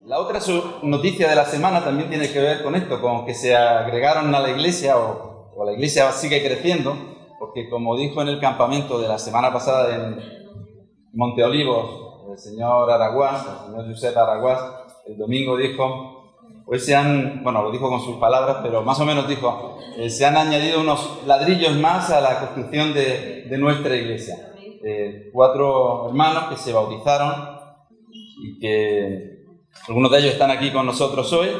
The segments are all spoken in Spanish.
La otra noticia de la semana también tiene que ver con esto, con que se agregaron a la iglesia o la iglesia sigue creciendo, porque como dijo en el campamento de la semana pasada en Monte Olivos el señor Araguás, el señor Josep Araguás, el domingo dijo, hoy lo dijo con sus palabras, pero más o menos dijo, se han añadido unos ladrillos más a la construcción de nuestra iglesia. 4 hermanos que se bautizaron y que algunos de ellos están aquí con nosotros hoy: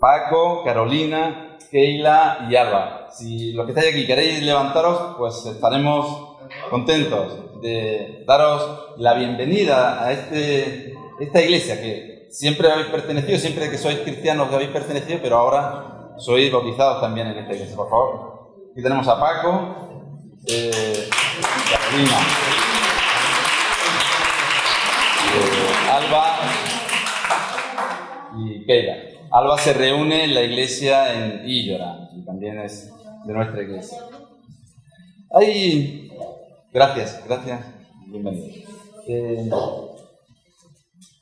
Paco, Carolina, Keila y Alba. Si los que estáis aquí queréis levantaros, pues estaremos contentos de daros la bienvenida a esta iglesia que siempre habéis pertenecido, siempre que sois cristianos habéis pertenecido, pero ahora sois bautizados también en esta iglesia. Por favor, aquí tenemos a Paco, Carolina, Alba y Keila. Alba se reúne en la iglesia en Illora y también es de nuestra iglesia. Gracias, bienvenido.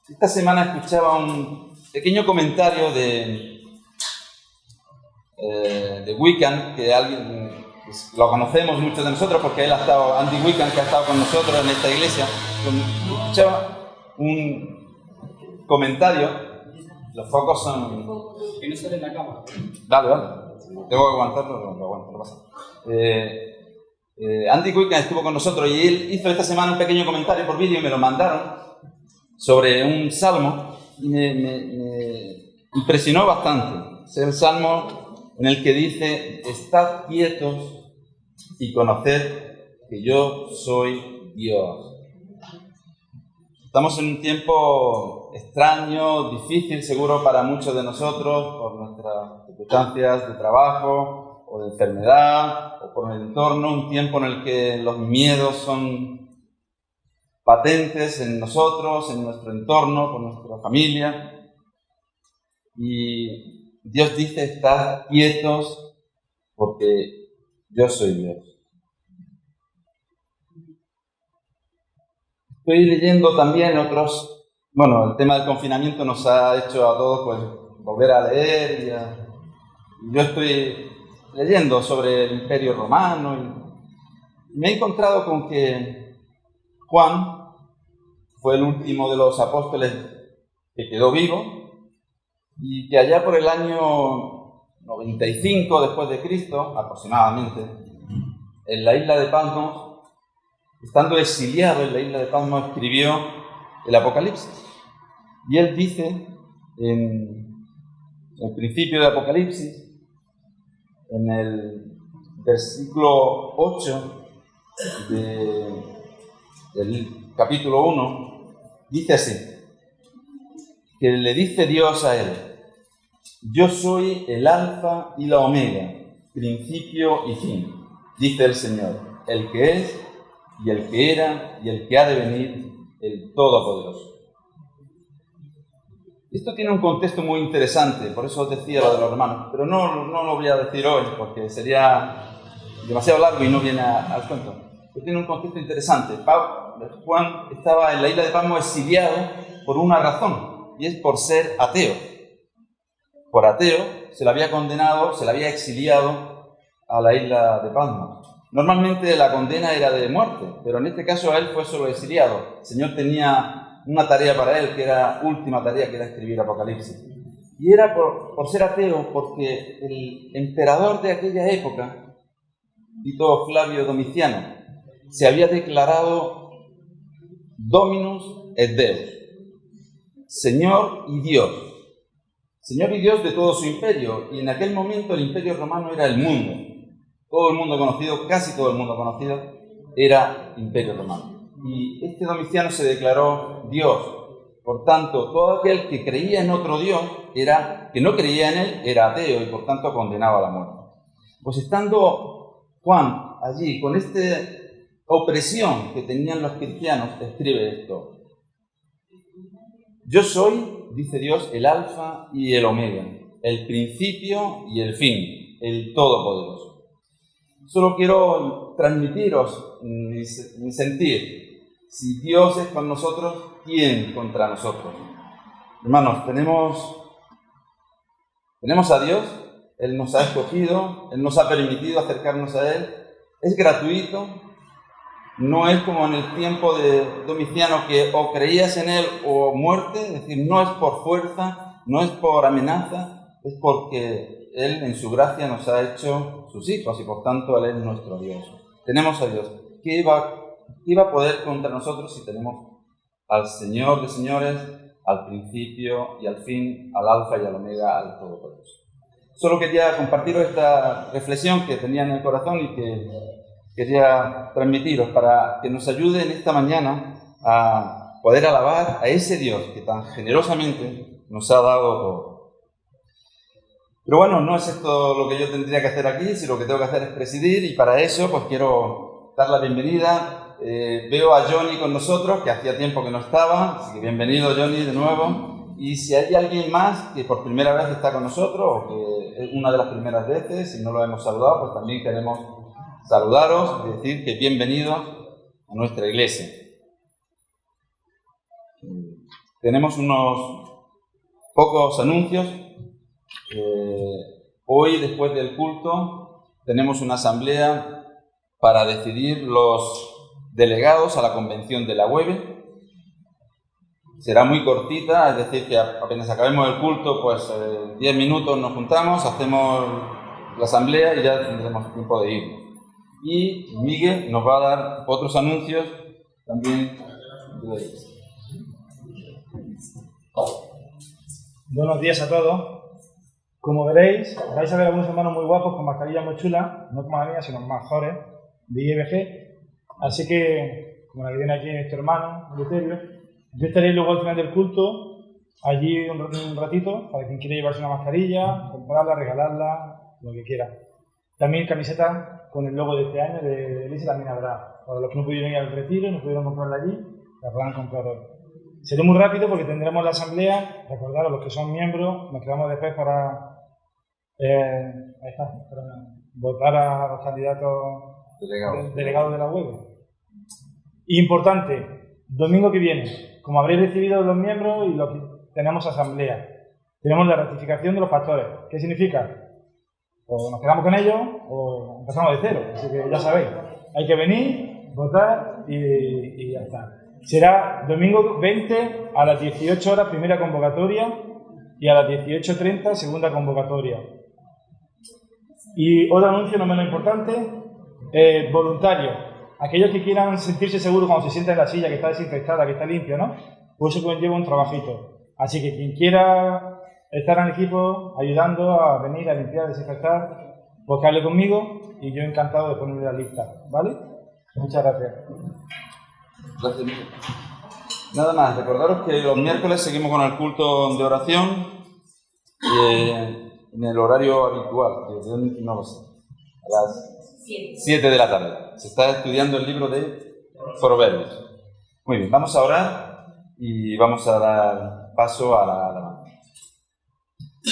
Esta semana escuchaba un pequeño comentario de Wiccan, que alguien lo conocemos muchos de nosotros porque él ha estado, Andy Wiccan, que ha estado con nosotros en esta iglesia. Escuchaba un comentario, los focos son... Que no sale en la cámara. Dale, tengo que aguantarlo, no pasa. Andy Wiccan estuvo con nosotros y él hizo esta semana un pequeño comentario por vídeo y me lo mandaron sobre un salmo y me impresionó bastante. Es el salmo en el que dice: estad quietos y conoced que yo soy Dios. Estamos en un tiempo extraño, difícil seguro para muchos de nosotros por nuestras circunstancias de trabajo o de enfermedad o por el entorno, un tiempo en el que los miedos son patentes en nosotros, en nuestro entorno, con nuestra familia. Y Dios dice: estad quietos porque yo soy Dios. Estoy leyendo también el tema del confinamiento nos ha hecho a todos pues volver a leer y yo estoy leyendo sobre el Imperio Romano y me he encontrado con que Juan fue el último de los apóstoles que quedó vivo y que allá por el año 95 después de Cristo, aproximadamente, en la isla de Patmos, estando exiliado en la isla de Patmos, escribió el Apocalipsis. Y él dice en el principio de Apocalipsis, en el versículo 8 del capítulo 1, dice así, que le dice Dios a él: yo soy el alfa y la omega, principio y fin, dice el Señor, el que es, y el que era, y el que ha de venir, el Todopoderoso. Esto tiene un contexto muy interesante, por eso os decía lo de los hermanos, pero no lo voy a decir hoy, porque sería demasiado largo y no viene al cuento. Pero tiene un contexto interesante. Juan estaba en la isla de Patmos exiliado por una razón, y es por ser ateo. Por ateo se le había condenado, se le había exiliado a la isla de Patmos. Normalmente la condena era de muerte, pero en este caso a él fue solo exiliado. El Señor tenía una tarea para él, que era última tarea, que era escribir Apocalipsis. Y era por ser ateo, porque el emperador de aquella época, Tito Flavio Domiciano, se había declarado Dominus et Deus, Señor y Dios. Señor y Dios de todo su imperio. Y en aquel momento el imperio romano era el mundo. Todo el mundo conocido, casi todo el mundo conocido, era imperio romano. Y este Domiciano se declaró Dios. Por tanto, todo aquel que creía en otro Dios, que no creía en él, era ateo y por tanto condenaba a la muerte. Pues estando Juan allí con esta opresión que tenían los cristianos, escribe esto: yo soy, dice Dios, el alfa y el omega, el principio y el fin, el todopoderoso. Solo quiero transmitiros mi sentir. Si Dios es con nosotros, ¿quién contra nosotros? Hermanos, tenemos a Dios, Él nos ha escogido, Él nos ha permitido acercarnos a Él, es gratuito, no es como en el tiempo de Domiciano que o creías en Él o muerte, es decir, no es por fuerza, no es por amenaza, es porque Él en su gracia nos ha hecho sus hijos y por tanto Él es nuestro Dios. Tenemos a Dios. ¿Qué iba a poder contra nosotros si tenemos al Señor de señores, al principio y al fin, al alfa y al omega, al todopoderoso? Solo quería compartiros esta reflexión que tenía en el corazón y que quería transmitiros para que nos ayude en esta mañana a poder alabar a ese Dios que tan generosamente nos ha dado todo. Pero bueno, no es esto lo que yo tendría que hacer aquí, sino lo que tengo que hacer es presidir y para eso pues quiero dar la bienvenida. Veo a Johnny con nosotros, que hacía tiempo que no estaba, así que bienvenido Johnny de nuevo. Y si hay alguien más que por primera vez está con nosotros, o que es una de las primeras veces y no lo hemos saludado, pues también queremos saludaros y decir que bienvenidos a nuestra iglesia. Tenemos unos pocos anuncios. Hoy, después del culto, tenemos una asamblea para decidir los delegados a la convención de la UEB. Será muy cortita, es decir, que apenas acabemos el culto, pues 10 minutos nos juntamos, hacemos la asamblea y ya tendremos tiempo de ir. Y Miguel nos va a dar otros anuncios también. Buenos días a todos. Como veréis, vais a ver algunos hermanos muy guapos con mascarillas muy chulas, no como la mía, sino mejores, de IBG. Así que, como la que viene aquí nuestro hermano, Luterio, yo estaré luego al final del culto, allí un ratito, para quien quiera llevarse una mascarilla, comprarla, regalarla, lo que quiera. También camisetas con el logo de este año de Iglesia también habrá. Para los que no pudieron ir al retiro, no pudieron comprarla allí, la podrán comprar hoy. Seré muy rápido porque tendremos la asamblea. Recordaros, los que son miembros, nos quedamos después para votar a los candidatos delegados de la UEB. Importante, domingo que viene, como habréis recibido los miembros y lo que tenemos asamblea, tenemos la ratificación de los pastores. ¿Qué significa? O nos quedamos con ellos o empezamos de cero. Así que ya sabéis, hay que venir, votar y ya está. Será domingo 20 a las 18 horas, primera convocatoria, y a las 18:30, segunda convocatoria. Y otro anuncio no menos importante, voluntarios. Aquellos que quieran sentirse seguros cuando se sienta en la silla, que está desinfectada, que está limpia, ¿no? Pues eso conlleva un trabajito. Así que quien quiera estar en el equipo ayudando a venir a limpiar, a desinfectar, pues que hable conmigo y yo encantado de ponerle la lista, ¿vale? Muchas gracias. Gracias, Miguel. Nada más, recordaros que los miércoles seguimos con el culto de oración en el horario habitual, que no lo sé, a las 7 de la tarde. Se está estudiando el libro de Proverbios. Muy bien, vamos a orar y vamos a dar paso a la alabanza.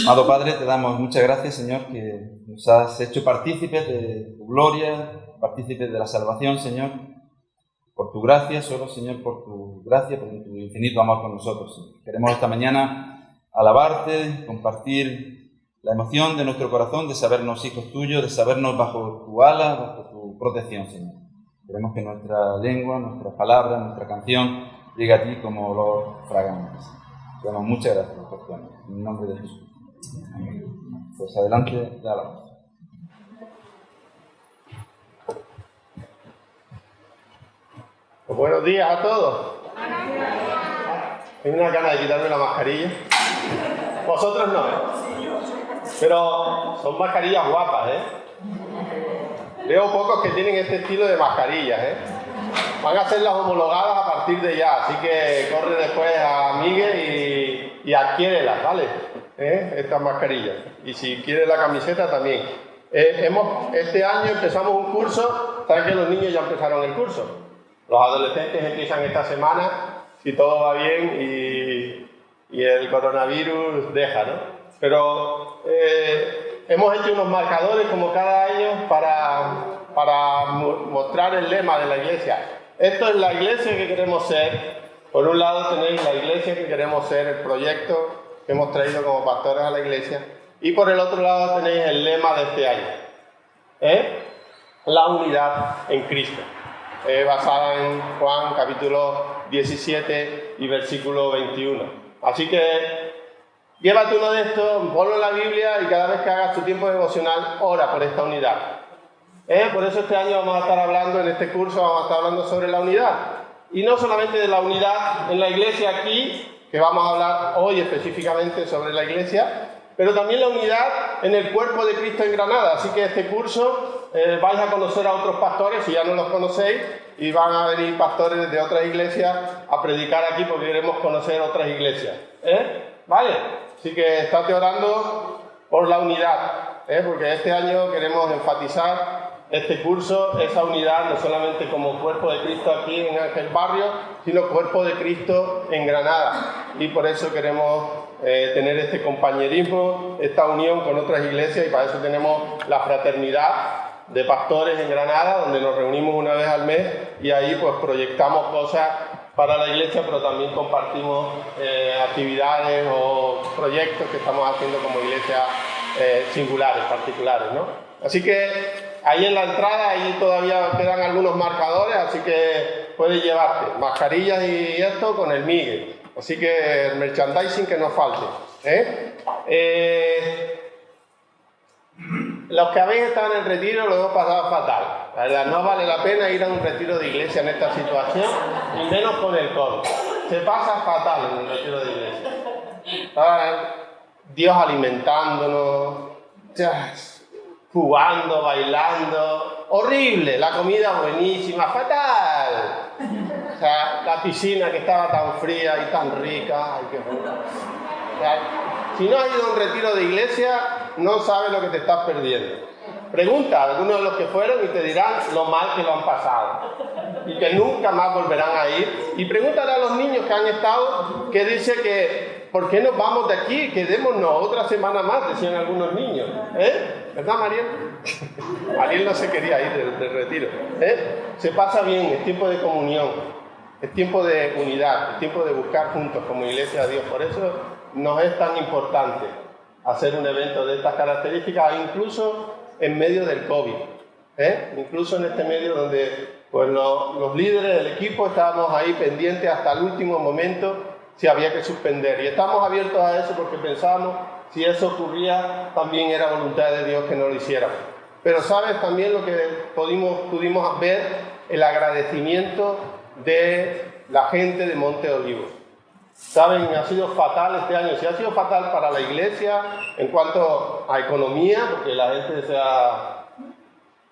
Amado Padre, te damos muchas gracias, Señor, que nos has hecho partícipes de tu gloria, partícipes de la salvación, Señor. Por tu gracia, solo, Señor, por tu gracia, por tu infinito amor con nosotros, Señor. Queremos esta mañana alabarte, compartir la emoción de nuestro corazón de sabernos hijos tuyos, de sabernos bajo tu ala, bajo tu protección, Señor. Queremos que nuestra lengua, nuestras palabras, nuestra canción llegue a ti como olor fragante. Te damos muchas gracias por tu amor. En el nombre de Jesús. Amén. Pues adelante, la alabanza. Pues buenos días a todos. Tengo una gana de quitarme la mascarilla. Vosotros no, pero son mascarillas guapas, Veo pocos que tienen este estilo de mascarillas, Van a ser las homologadas a partir de ya, así que corre después a Miguel y adquiérelas, ¿vale? Estas mascarillas. Y si quieres la camiseta también. Este año empezamos un curso, saben que los niños ya empezaron el curso. Los adolescentes empiezan esta semana, si todo va bien y el coronavirus deja, ¿no? Pero hemos hecho unos marcadores como cada año para mostrar el lema de la iglesia. Esto es la iglesia que queremos ser, Por un lado tenéis la iglesia que queremos ser, el proyecto que hemos traído como pastores a la iglesia, y por el otro lado tenéis el lema de este año, la unidad en Cristo, basada en Juan capítulo 17 y versículo 21. Así que llévate uno de estos, ponlo en la Biblia y cada vez que hagas tu tiempo devocional, ora por esta unidad. Por eso este año vamos a estar hablando, en este curso vamos a estar hablando sobre la unidad. Y no solamente de la unidad en la iglesia aquí, que vamos a hablar hoy específicamente sobre la iglesia, pero también la unidad en el cuerpo de Cristo en Granada. Así que este curso vais a conocer a otros pastores, si ya no los conocéis, y van a venir pastores de otras iglesias a predicar aquí porque queremos conocer otras iglesias. ¿Vale? Así que estate orando por la unidad, porque este año queremos enfatizar este curso, esa unidad, no solamente como cuerpo de Cristo aquí en Ángel Barrio, sino cuerpo de Cristo en Granada. Y por eso queremos tener este compañerismo, esta unión con otras iglesias, y para eso tenemos la fraternidad de pastores en Granada, donde nos reunimos una vez al mes y ahí pues proyectamos cosas para la iglesia, pero también compartimos actividades o proyectos que estamos haciendo como iglesias singulares, particulares, ¿no? Así que ahí en la entrada, ahí todavía quedan algunos marcadores, así que puedes llevarte mascarillas y esto con el Miguel. Así que el merchandising que nos falte. Los que habéis estado en el retiro lo hemos pasado fatal. La verdad, no vale la pena ir a un retiro de iglesia en esta situación, y menos con el COVID. Se pasa fatal en un retiro de iglesia. Dios alimentándonos, jugando, bailando. Horrible, la comida buenísima, fatal. O sea, la piscina que estaba tan fría y tan rica. Ay, qué bueno. O sea, si no has ido a un retiro de iglesia, no sabes lo que te estás perdiendo. Pregunta a algunos de los que fueron y te dirán lo mal que lo han pasado y que nunca más volverán a ir. Y pregúntale a los niños que han estado, que dice que ¿por qué nos vamos de aquí? Quedémonos otra semana más, decían algunos niños. ¿Verdad, Mariel? Mariel no se quería ir del retiro. Se pasa bien, es tiempo de comunión, es tiempo de unidad, es tiempo de buscar juntos como iglesia a Dios. Por eso nos es tan importante hacer un evento de estas características, incluso en medio del COVID, incluso en este medio donde pues, los líderes del equipo estábamos ahí pendientes hasta el último momento si había que suspender. Y estamos abiertos a eso porque pensábamos, si eso ocurría, también era voluntad de Dios que no lo hiciéramos. Pero sabes también lo que pudimos ver, el agradecimiento de la gente de Monte Olivos. Saben, ha sido fatal este año. Si ha sido fatal para la iglesia en cuanto a economía, porque la gente se ha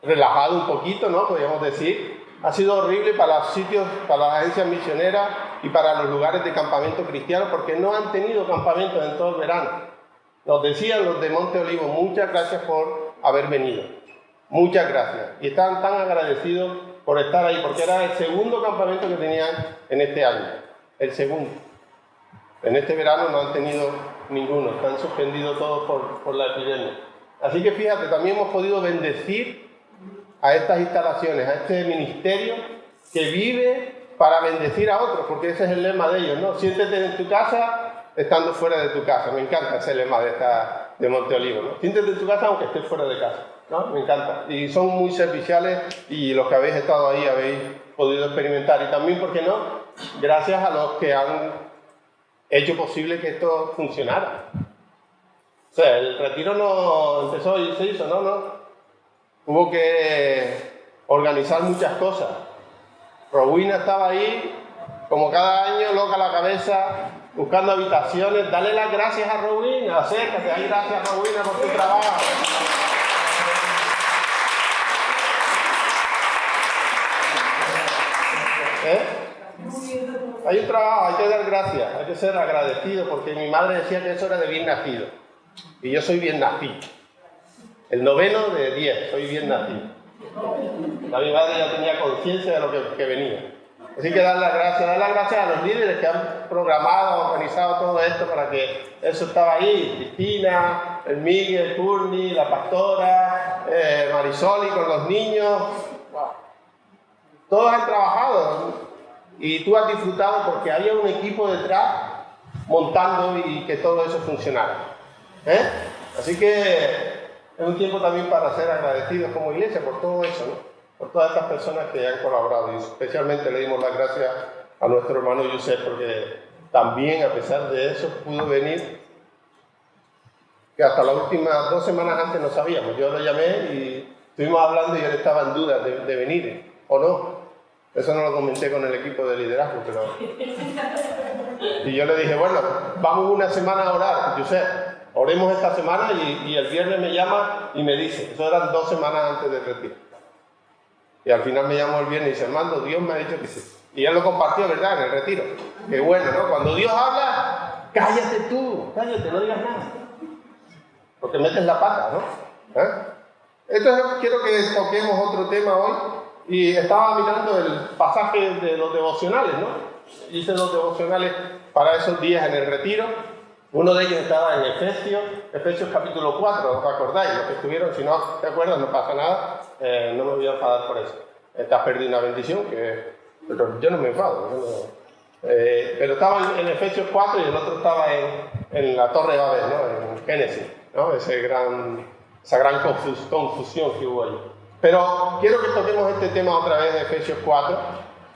relajado un poquito, ¿no? Podríamos decir. Ha sido horrible para los sitios, para las agencias misioneras y para los lugares de campamento cristiano, porque no han tenido campamentos en todo el verano. Nos decían los de Monte Olivos, muchas gracias por haber venido. Muchas gracias. Y están tan agradecidos por estar ahí, porque era el segundo campamento que tenían en este año. El segundo. En este verano no han tenido ninguno, están suspendidos todos por la epidemia. Así que fíjate, también hemos podido bendecir a estas instalaciones, a este ministerio que vive para bendecir a otros, porque ese es el lema de ellos, ¿no? Siéntete en tu casa estando fuera de tu casa. Me encanta ese lema de Monte Olivo, ¿no? Siéntete en tu casa aunque estés fuera de casa, ¿no? Me encanta. Y son muy serviciales y los que habéis estado ahí habéis podido experimentar. Y también, ¿por qué no? Gracias a los que han hecho posible que esto funcionara. O sea, el retiro no empezó y se hizo, no. Hubo que organizar muchas cosas. Rowena estaba ahí, como cada año, loca la cabeza, buscando habitaciones. Dale las gracias a Rowena, acércate, ahí gracias a Rowena por tu trabajo. Hay un trabajo, hay que dar gracias, hay que ser agradecido, porque mi madre decía que eso era de bien nacido. Y yo soy bien nacido. El 9 de 10, soy bien nacido. Mi madre ya tenía conciencia de lo que venía. Así que dar las gracias a los líderes que han programado, organizado todo esto para que eso estaba ahí. Cristina, el Miguel, el Turni, la pastora, Marisol y con los niños. Wow. Todos han trabajado. Y tú has disfrutado porque había un equipo detrás montando y que todo eso funcionara. Así que es un tiempo también para ser agradecidos como iglesia por todo eso, ¿no? Por todas estas personas que han colaborado. Y especialmente le dimos las gracias a nuestro hermano Josep, porque también, a pesar de eso, pudo venir, que hasta las últimas 2 semanas antes no sabíamos. Yo lo llamé y estuvimos hablando y él estaba en duda de venir o no. Eso no lo comenté con el equipo de liderazgo, pero... Y yo le dije, bueno, vamos una semana a orar, Josep, oremos esta semana y el viernes me llama y me dice, eso eran 2 semanas antes del retiro. Y al final me llamó el viernes y dice, Armando, Dios me ha dicho que sí. Y él lo compartió, ¿verdad?, en el retiro. Qué bueno, ¿no? Cuando Dios habla, cállate tú, cállate, no digas nada. Porque metes la pata, ¿no? Entonces quiero que toquemos otro tema hoy. Y estaba mirando el pasaje de los devocionales, ¿no? Hice los devocionales para esos días en el retiro. Uno de ellos estaba en Efesios capítulo 4, ¿os acordáis? Los que estuvieron, si no te acuerdas, no pasa nada, no me voy a enfadar por eso. Te has perdido una bendición, pero yo no me enfado. Pero estaba en Efesios 4 y el otro estaba en la Torre de Babel, ¿no? En Génesis, ¿no? Esa gran confusión que hubo allí. Pero quiero que toquemos este tema otra vez de Efesios 4,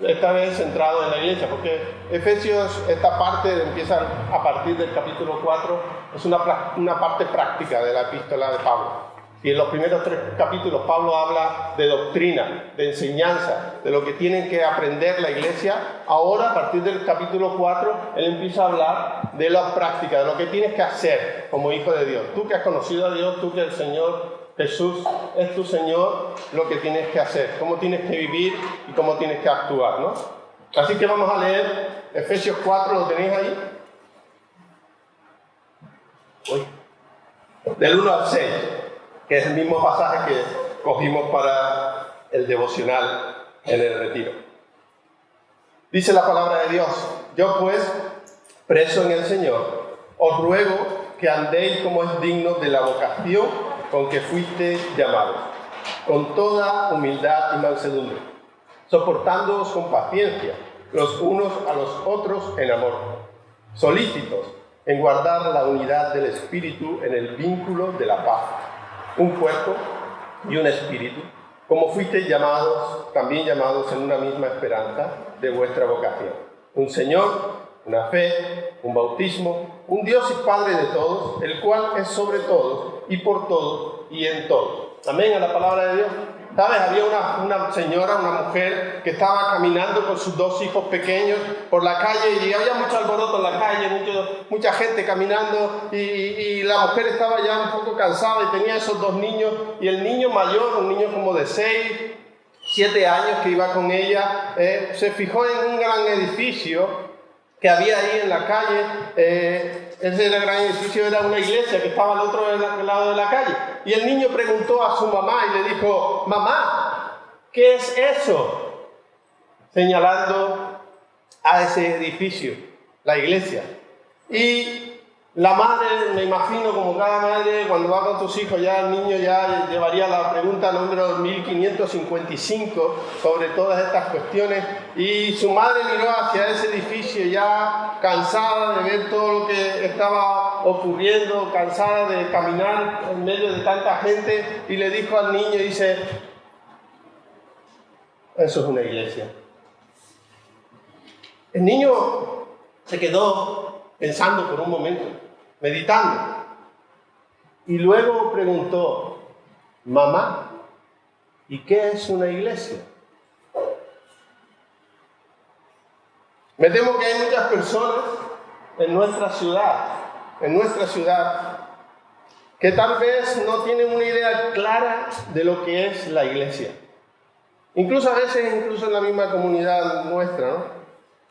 esta vez centrado en la iglesia, porque Efesios, esta parte empieza a partir del capítulo 4, es una parte práctica de la epístola de Pablo. Y en los primeros 3 capítulos Pablo habla de doctrina, de enseñanza, de lo que tienen que aprender la iglesia. Ahora, a partir del capítulo 4, él empieza a hablar de la práctica, de lo que tienes que hacer como hijo de Dios. Tú que has conocido a Dios, tú que el Señor Jesús es tu Señor, lo que tienes que hacer, cómo tienes que vivir y cómo tienes que actuar, ¿no? Así que vamos a leer Efesios 4, ¿lo tenéis ahí? Del 1 al 6, que es el mismo pasaje que cogimos para el devocional en el retiro. Dice la palabra de Dios: yo pues, preso en el Señor, os ruego que andéis como es digno de la vocación con que fuiste llamados, con toda humildad y mansedumbre, soportándoos con paciencia los unos a los otros en amor, solícitos en guardar la unidad del Espíritu en el vínculo de la paz, un cuerpo y un espíritu, como fuisteis llamados, también llamados en una misma esperanza de vuestra vocación, un Señor, una fe, un bautismo, un Dios y Padre de todos, el cual es sobre todos y por todos y en todos. Amén, a la palabra de Dios. ¿Sabes? Había una señora, una mujer, que estaba caminando con sus 2 hijos pequeños por la calle y había mucho alboroto en la calle, mucha gente caminando y la mujer estaba ya un poco cansada y tenía esos 2 niños y el niño mayor, un niño como de 6, 7 años que iba con ella, se fijó en un gran edificio que había ahí en la calle. Ese gran edificio era una iglesia que estaba al otro lado de la calle. Y el niño preguntó a su mamá y le dijo: mamá, ¿qué es eso? Señalando a ese edificio, la iglesia. Y la madre, me imagino, como cada madre, cuando va con tus hijos, ya el niño ya llevaría la pregunta número 1555 sobre todas estas cuestiones. Y su madre miró hacia ese edificio ya cansada de ver todo lo que estaba ocurriendo, cansada de caminar en medio de tanta gente, y le dijo al niño, dice: eso es una iglesia. El niño se quedó pensando por un momento, meditando, y luego preguntó: mamá, ¿y qué es una iglesia? Me temo que hay muchas personas en nuestra ciudad, que tal vez no tienen una idea clara de lo que es la iglesia. Incluso a veces, en la misma comunidad nuestra, ¿no?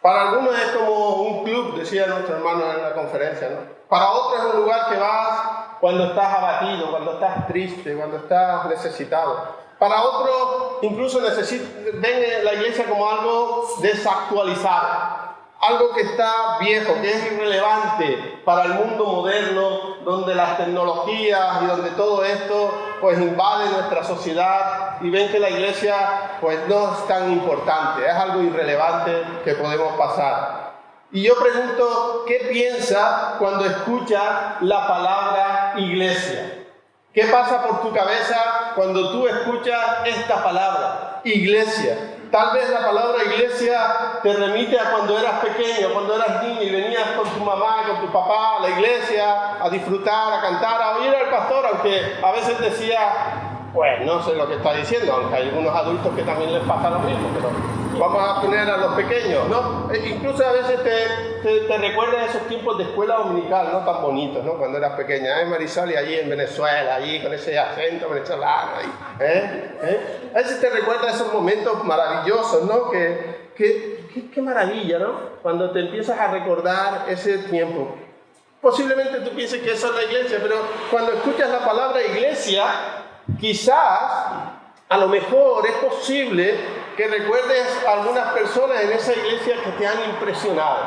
Para algunos es como un club, decía nuestro hermano en la conferencia, ¿no? Para otros es un lugar que vas cuando estás abatido, cuando estás triste, cuando estás necesitado. Para otros incluso ven la iglesia como algo desactualizado, algo que está viejo, que es irrelevante para el mundo moderno, donde las tecnologías y donde todo esto pues invade nuestra sociedad y ven que la iglesia pues no es tan importante, es algo irrelevante que podemos pasar. Y yo pregunto, ¿qué piensa cuando escucha la palabra iglesia? ¿Qué pasa por tu cabeza cuando tú escuchas esta palabra, iglesia? Tal vez la palabra iglesia te remite a cuando eras pequeño, cuando eras niño y venías con tu mamá, con tu papá a la iglesia a disfrutar, a cantar, a oír al pastor, aunque a veces decía, pues no sé lo que está diciendo, aunque hay algunos adultos que también les pasa lo mismo, pero vamos a poner a los pequeños, ¿no? Incluso a veces te recuerda esos tiempos de escuela dominical, no tan bonitos, ¿no? Cuando eras pequeña, Marisol, y allí en Venezuela, allí con ese acento venezolano, ahí, A veces te recuerda esos momentos maravillosos, ¿no? Qué maravilla, ¿no? Cuando te empiezas a recordar ese tiempo. Posiblemente tú pienses que eso es la iglesia, pero cuando escuchas la palabra iglesia, quizás, a lo mejor es posible que recuerdes a algunas personas en esa iglesia que te han impresionado.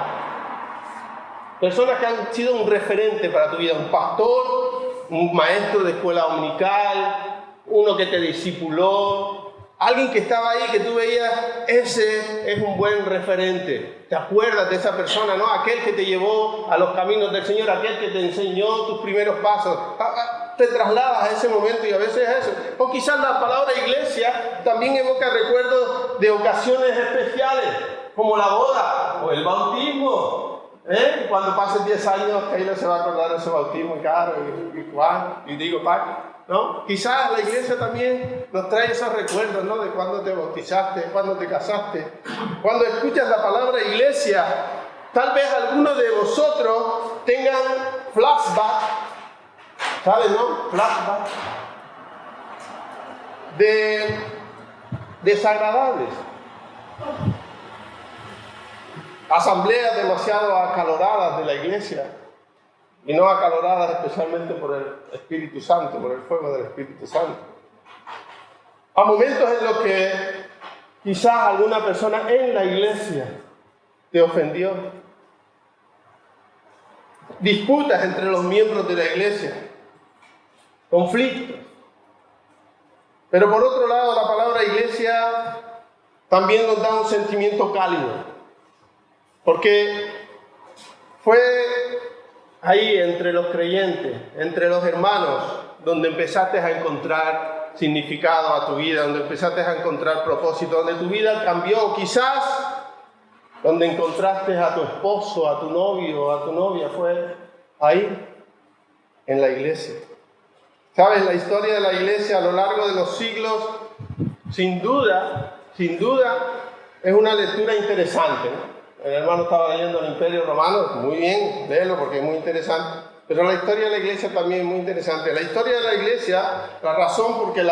Personas que han sido un referente para tu vida, un pastor, un maestro de escuela dominical, uno que te discipuló, alguien que estaba ahí que tú veías, ese es un buen referente. ¿Te acuerdas de esa persona, no? Aquel que te llevó a los caminos del Señor, aquel que te enseñó tus primeros pasos. Te trasladas a ese momento y a veces es eso. O quizás la palabra iglesia también evoca recuerdos de ocasiones especiales, como la boda o el bautismo. Cuando pasen 10 años, Taylor se va a acordar de ese bautismo, y Caro, y Juan, y digo, Paco, ¿no? Quizás la iglesia también nos trae esos recuerdos, ¿no? De cuando te bautizaste, cuando te casaste. Cuando escuchas la palabra iglesia, tal vez algunos de vosotros tengan flashback, ¿sabes, no? Flashback de desagradables. Asambleas demasiado acaloradas de la iglesia, y no acaloradas especialmente por el Espíritu Santo, por el fuego del Espíritu Santo. A momentos en los que quizás alguna persona en la iglesia te ofendió. Disputas entre los miembros de la iglesia. Conflictos. Pero por otro lado, la palabra iglesia también nos da un sentimiento cálido. Porque fue ahí entre los creyentes, entre los hermanos, donde empezaste a encontrar significado a tu vida, donde empezaste a encontrar propósito, donde tu vida cambió, quizás donde encontraste a tu esposo, a tu novio, a tu novia, fue ahí, en la iglesia. ¿Sabes? La historia de la iglesia a lo largo de los siglos, sin duda, es una lectura interesante, ¿no? El hermano estaba leyendo el Imperio Romano, muy bien, léelo porque es muy interesante. Pero la historia de la iglesia también es muy interesante. La historia de la iglesia, la razón por que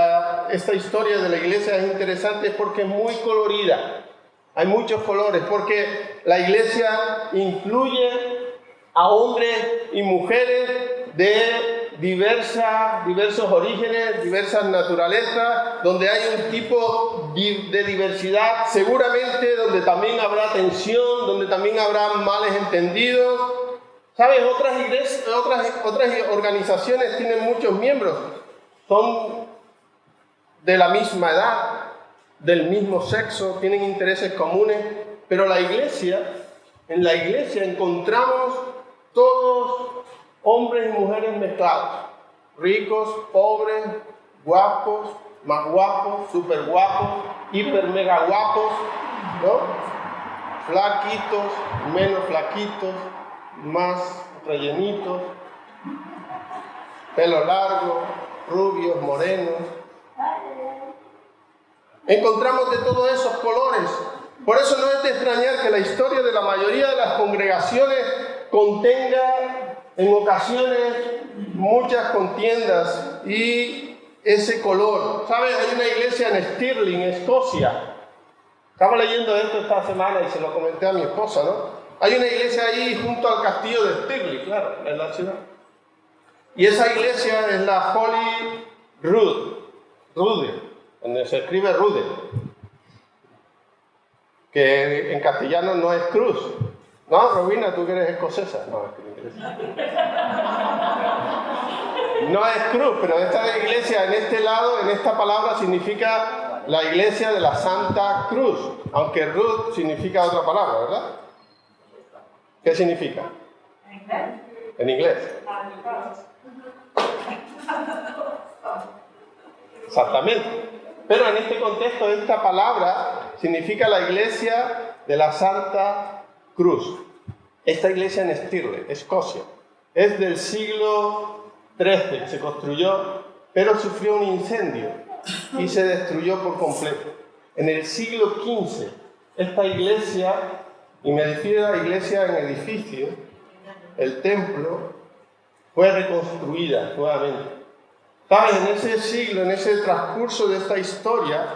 esta historia de la iglesia es interesante es porque es muy colorida. Hay muchos colores, porque la iglesia incluye a hombres y mujeres de diversos orígenes, diversas naturalezas, donde hay un tipo de diversidad, seguramente donde también habrá tensión, donde también habrá males entendidos. ¿Sabes? Otras organizaciones tienen muchos miembros, son de la misma edad, del mismo sexo, tienen intereses comunes, pero en la iglesia encontramos todos hombres y mujeres mezclados, ricos, pobres, guapos, más guapos, súper guapos, hiper mega guapos, ¿no? Flaquitos, menos flaquitos, más rellenitos, pelo largo, rubios, morenos. Encontramos de todos esos colores. Por eso no es de extrañar que la historia de la mayoría de las congregaciones contenga en ocasiones muchas contiendas y ese color. ¿Sabes? Hay una iglesia en Stirling, Escocia. Estaba leyendo esto esta semana y se lo comenté a mi esposa, ¿no? Hay una iglesia ahí junto al castillo de Stirling, claro, en la ciudad. Y esa iglesia es la Holy Rude, donde se escribe Rude, que en castellano no es cruz. No, Robina, tú que eres escocesa. No, es que me interesa. No es cruz, pero esta iglesia en este lado, en esta palabra, significa la iglesia de la Santa Cruz. Aunque Ruth significa otra palabra, ¿verdad? ¿Qué significa? En inglés. Exactamente. Pero en este contexto, esta palabra significa la iglesia de la Santa Cruz. Esta iglesia en Stirling, Escocia, es del siglo XIII, se construyó, pero sufrió un incendio y se destruyó por completo. En el siglo XV, esta iglesia, y me refiero a la iglesia en edificio, el templo, fue reconstruida nuevamente. ¿Sabes? En ese siglo, en ese transcurso de esta historia,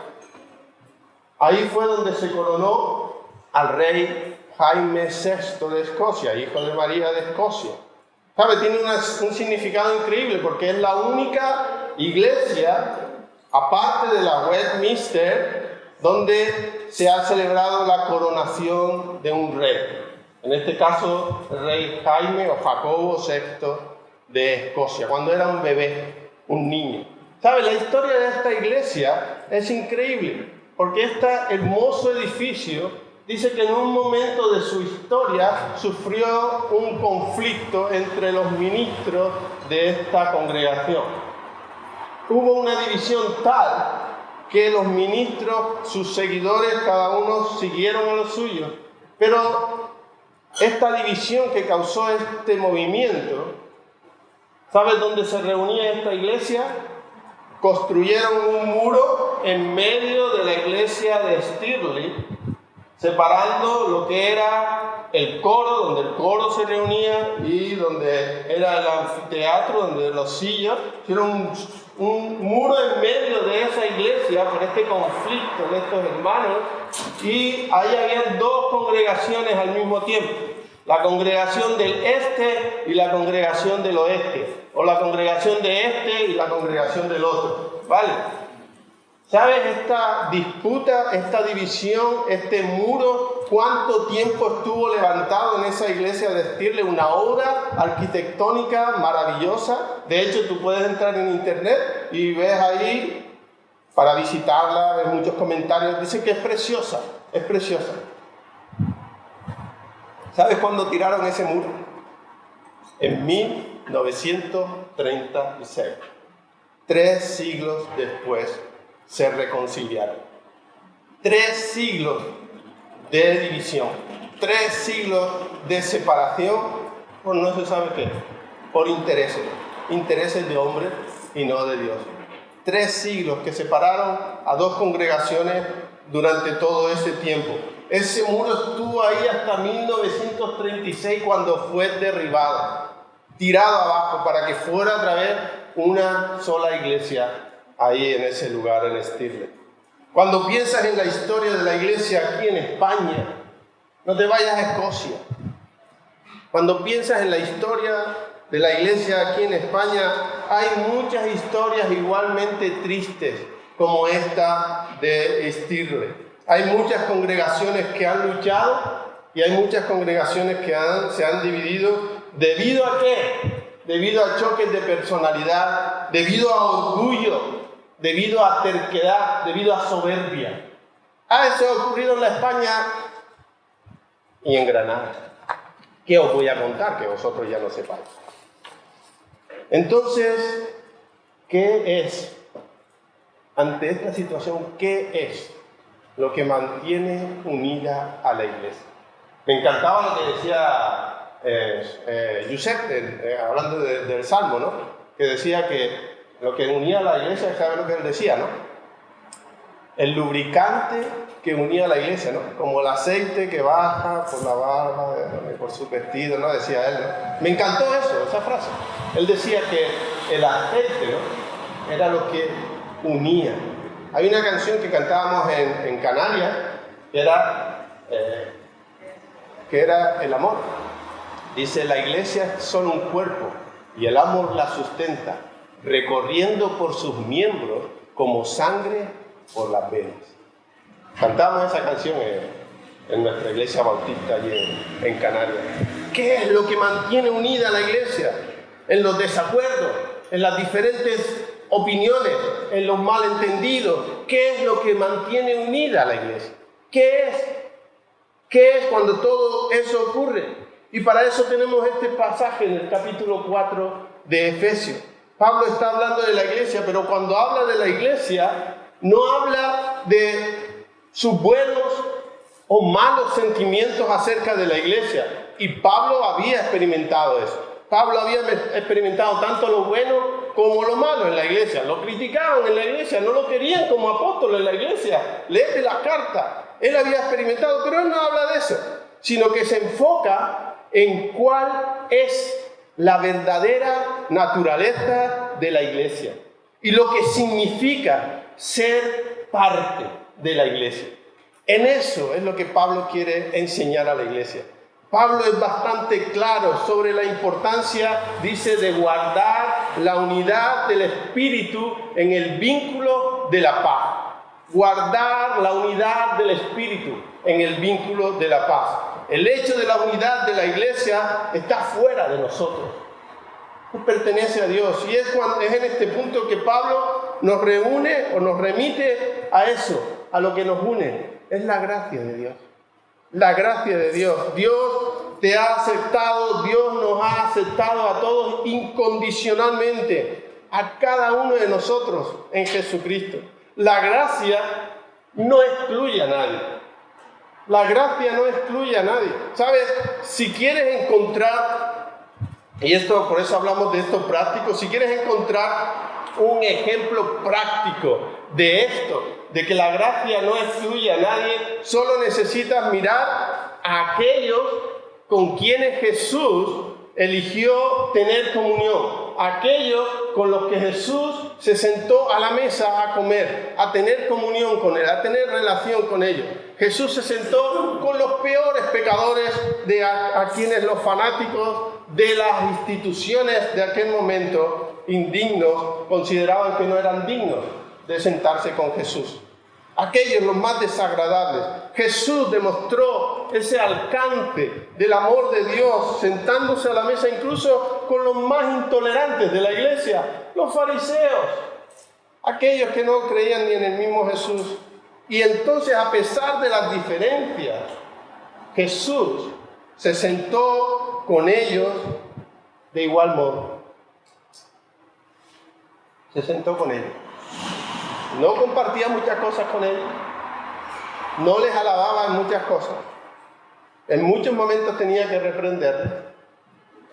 ahí fue donde se coronó al rey Jaime VI de Escocia, hijo de María de Escocia. ¿Sabes? Tiene un significado increíble porque es la única iglesia, aparte de la Westminster, donde se ha celebrado la coronación de un rey. En este caso, el rey Jaime o Jacobo VI de Escocia, cuando era un bebé, un niño. ¿Sabes? La historia de esta iglesia es increíble, porque este hermoso edificio dice que en un momento de su historia sufrió un conflicto entre los ministros de esta congregación. Hubo una división tal que los ministros, sus seguidores, cada uno siguieron a lo suyo, pero esta división que causó este movimiento, ¿sabes dónde se reunía esta iglesia? Construyeron un muro en medio de la iglesia de Stirling, separando lo que era el coro, donde el coro se reunía, y donde era el anfiteatro, donde los sillas. Hicieron un muro en medio de esa iglesia por este conflicto de estos hermanos, y ahí habían dos congregaciones al mismo tiempo. La congregación del este y la congregación del oeste, o la congregación de este y la congregación del otro, ¿vale? ¿Sabes? Esta disputa, esta división, este muro, ¿cuánto tiempo estuvo levantado en esa iglesia de Stirling? Una obra arquitectónica maravillosa. De hecho, tú puedes entrar en internet y ves ahí, para visitarla, ves muchos comentarios, dicen que es preciosa, es preciosa. ¿Sabes cuándo tiraron ese muro? En 1936. 3 siglos después se reconciliaron. 3 siglos de división. 3 siglos de separación por no se sabe qué. Por intereses. Intereses de hombres y no de Dios. 3 siglos que separaron a dos congregaciones durante todo ese tiempo. Ese muro estuvo ahí hasta 1936 cuando fue derribado, tirado abajo para que fuera otra vez una sola iglesia ahí en ese lugar, en Stirling. Cuando piensas en la historia de la iglesia aquí en España, no te vayas a Escocia. Cuando piensas en la historia de la iglesia aquí en España, hay muchas historias igualmente tristes como esta de Stirling. Hay muchas congregaciones que han luchado y hay muchas congregaciones que se han dividido. ¿Debido a qué? Debido a choques de personalidad, debido a orgullo, debido a terquedad, debido a soberbia. Eso ha ocurrido en la España y en Granada. ¿Qué os voy a contar que vosotros ya no sepáis? Entonces, ¿qué es? Ante esta situación, ¿qué es lo que mantiene unida a la iglesia? Me encantaba lo que decía Josep, hablando del Salmo, ¿no? Que decía que lo que unía a la iglesia, ¿sabes lo que él decía, no? El lubricante que unía a la iglesia, ¿no? Como el aceite que baja por la barba, por su vestido, ¿no? Decía él, ¿no? Me encantó eso, esa frase. Él decía que el aceite, ¿no? Era lo que unía. Hay una canción que cantábamos en Canarias, que era el amor. Dice, la iglesia es solo un cuerpo y el amor la sustenta, recorriendo por sus miembros como sangre por las venas. Cantamos esa canción en nuestra iglesia bautista allí en Canarias. ¿Qué es lo que mantiene unida a la iglesia? En los desacuerdos, en las diferentes opiniones, en los malentendidos. ¿Qué es lo que mantiene unida a la iglesia? ¿Qué es? ¿Qué es cuando todo eso ocurre? Y para eso tenemos este pasaje en el capítulo 4 de Efesios. Pablo está hablando de la iglesia, pero cuando habla de la iglesia, no habla de sus buenos o malos sentimientos acerca de la iglesia. Y Pablo había experimentado eso. Pablo había experimentado tanto lo bueno como lo malo en la iglesia. Lo criticaban en la iglesia, no lo querían como apóstol en la iglesia. Léete la carta. Él había experimentado, pero él no habla de eso, sino que se enfoca en cuál es la verdadera naturaleza de la iglesia y lo que significa ser parte de la iglesia. En eso es lo que Pablo quiere enseñar a la iglesia. Pablo es bastante claro sobre la importancia, dice, de guardar la unidad del espíritu en el vínculo de la paz. Guardar la unidad del espíritu en el vínculo de la paz. El hecho de la unidad de la iglesia está fuera de nosotros. No pertenece a Dios. Y es en este punto que Pablo nos reúne o nos remite a eso, a lo que nos une. Es la gracia de Dios. La gracia de Dios. Dios te ha aceptado, Dios nos ha aceptado a todos incondicionalmente, a cada uno de nosotros en Jesucristo. La gracia no excluye a nadie. La gracia no excluye a nadie. ¿Sabes? Si quieres encontrar, y esto por eso hablamos de esto práctico, si quieres encontrar un ejemplo práctico de esto, de que la gracia no excluye a nadie, solo necesitas mirar a aquellos con quienes Jesús eligió tener comunión, aquellos con los que Jesús se sentó a la mesa a comer, a tener comunión con Él, a tener relación con ellos. Jesús se sentó con los peores pecadores, a quienes los fanáticos de las instituciones de aquel momento, indignos, consideraban que no eran dignos de sentarse con Jesús. Aquellos los más desagradables. Jesús demostró ese alcance del amor de Dios sentándose a la mesa incluso con los más intolerantes de la iglesia, los fariseos, aquellos que no creían ni en el mismo Jesús. Y entonces, a pesar de las diferencias, Jesús se sentó con ellos de igual modo. Se sentó con ellos. No compartía muchas cosas con ellos. No les alababa en muchas cosas. En muchos momentos tenía que reprenderles,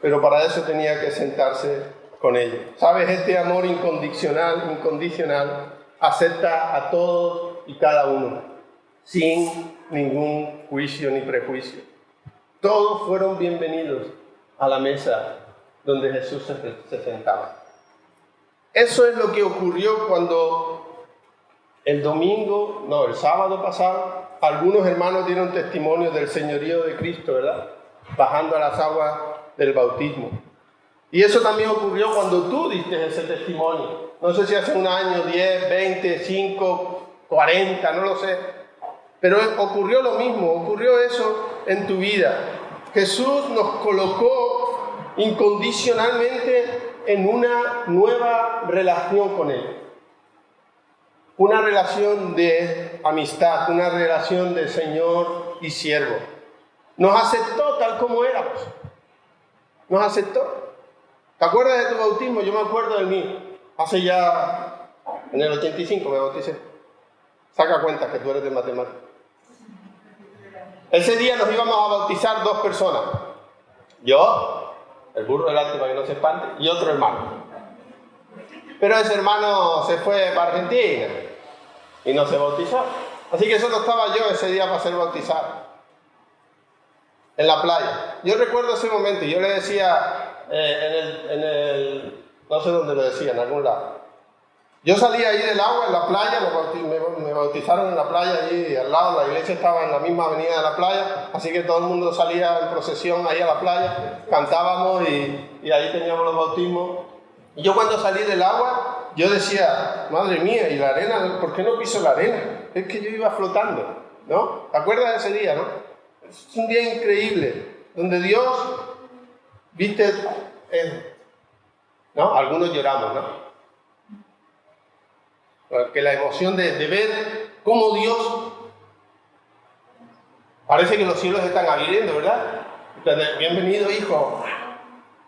pero para eso tenía que sentarse con ellos. ¿Sabes? Este amor incondicional, acepta a todos y cada uno, sin ningún juicio ni prejuicio. Todos fueron bienvenidos a la mesa donde Jesús se sentaba. Eso es lo que ocurrió cuando el sábado pasado, algunos hermanos dieron testimonio del señorío de Cristo, ¿verdad? Bajando a las aguas del bautismo. Y eso también ocurrió cuando tú diste ese testimonio. No sé si hace un año, 10, 20, 5, 40, no lo sé. Pero ocurrió lo mismo, ocurrió eso en tu vida. Jesús nos colocó incondicionalmente en una nueva relación con Él. Una relación de amistad, una relación de Señor y siervo. Nos aceptó tal como éramos. Nos aceptó. ¿Te acuerdas de tu bautismo? Yo me acuerdo del mío. Hace ya, en el 85 me bauticé. Saca cuenta que tú eres de matemáticas. Ese día nos íbamos a bautizar 2 personas. Yo, el burro delante para que no se espante, y otro hermano. Pero ese hermano se fue para Argentina y no se bautizó. Así que solo estaba yo ese día para ser bautizado. En la playa. Yo recuerdo ese momento y yo le decía no sé dónde lo decía, en algún lado. Yo salí ahí del agua, en la playa, me bautizaron en la playa, allí al lado, la iglesia estaba en la misma avenida de la playa, así que todo el mundo salía en procesión ahí a la playa, cantábamos y ahí teníamos los bautismos. Y yo cuando salí del agua, yo decía, madre mía, ¿y la arena? ¿Por qué no piso la arena? Es que yo iba flotando, ¿no? ¿Te acuerdas de ese día, no? Es un día increíble, donde Dios, viste, ¿no? Algunos lloramos, ¿no? Porque la emoción de ver cómo Dios, parece que los cielos están abriendo, ¿verdad? Entonces, bienvenido, hijo.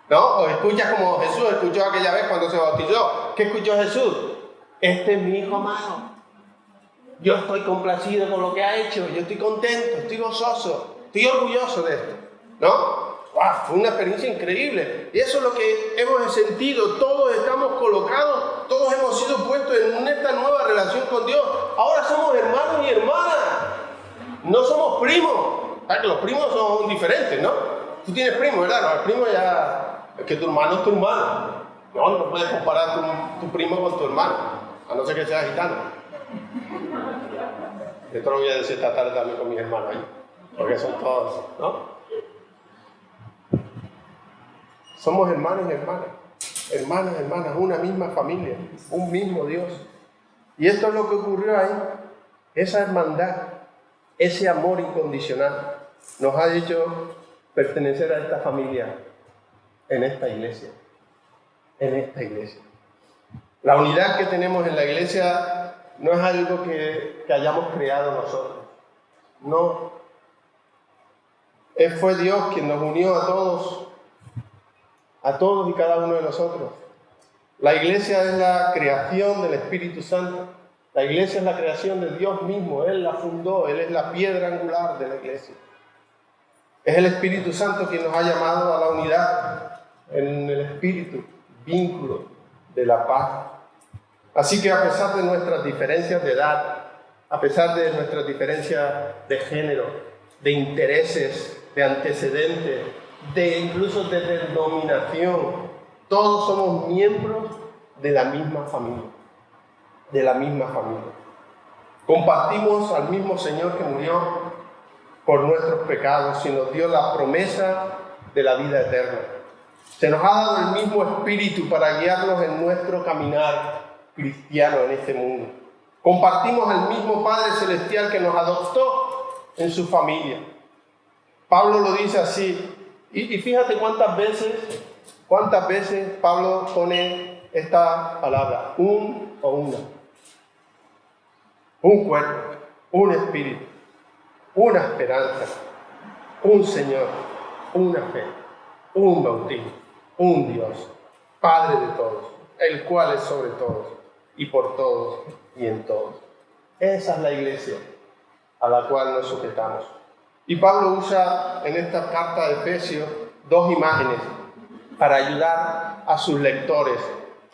¿No? O escuchas como Jesús escuchó aquella vez cuando se bautizó. ¿Qué escuchó Jesús? Este es mi hijo amado. Yo estoy complacido con lo que ha hecho. Yo estoy contento, estoy gozoso, estoy orgulloso de esto. ¿No? ¡Wow! Fue una experiencia increíble. Y eso es lo que hemos sentido. Todos estamos colocados, todos hemos sido puestos en esta nueva relación con Dios. Ahora somos hermanos y hermanas. No somos primos. ¿Sabes que los primos son diferentes, no? Tú tienes primos, ¿verdad? No, el primo ya... Es que tu hermano es tu hermano. No puedes comparar tu primo con tu hermano. A no ser que seas gitano. Esto lo voy a decir esta tarde también con mis hermanos ahí. Porque son todos, ¿no? Somos hermanos y hermanas. Hermanos, hermanas, una misma familia. Un mismo Dios. Y esto es lo que ocurrió ahí. Esa hermandad, ese amor incondicional, nos ha hecho pertenecer a esta familia. En esta iglesia. En esta iglesia. La unidad que tenemos en la iglesia no es algo que hayamos creado nosotros. No. Fue Dios quien nos unió a todos y cada uno de nosotros. La iglesia es la creación del Espíritu Santo. La iglesia es la creación de Dios mismo. Él la fundó, Él es la piedra angular de la iglesia. Es el Espíritu Santo quien nos ha llamado a la unidad en el espíritu, vínculo de la paz. Así que a pesar de nuestras diferencias de edad, a pesar de nuestras diferencias de género, de intereses, de antecedentes, incluso de denominación, todos somos miembros de la misma familia. De la misma familia. Compartimos al mismo Señor que murió por nuestros pecados y nos dio la promesa de la vida eterna. Se nos ha dado el mismo espíritu para guiarnos en nuestro caminar cristiano en este mundo. Compartimos el mismo Padre Celestial que nos adoptó en su familia. Pablo lo dice así. Y fíjate cuántas veces Pablo pone esta palabra, un o una. Un cuerpo, un espíritu, una esperanza, un Señor, una fe, un bautismo, un Dios, Padre de todos, el cual es sobre todos, y por todos, y en todos. Esa es la iglesia a la cual nos sujetamos. Y Pablo usa en esta carta de Efesios dos imágenes para ayudar a sus lectores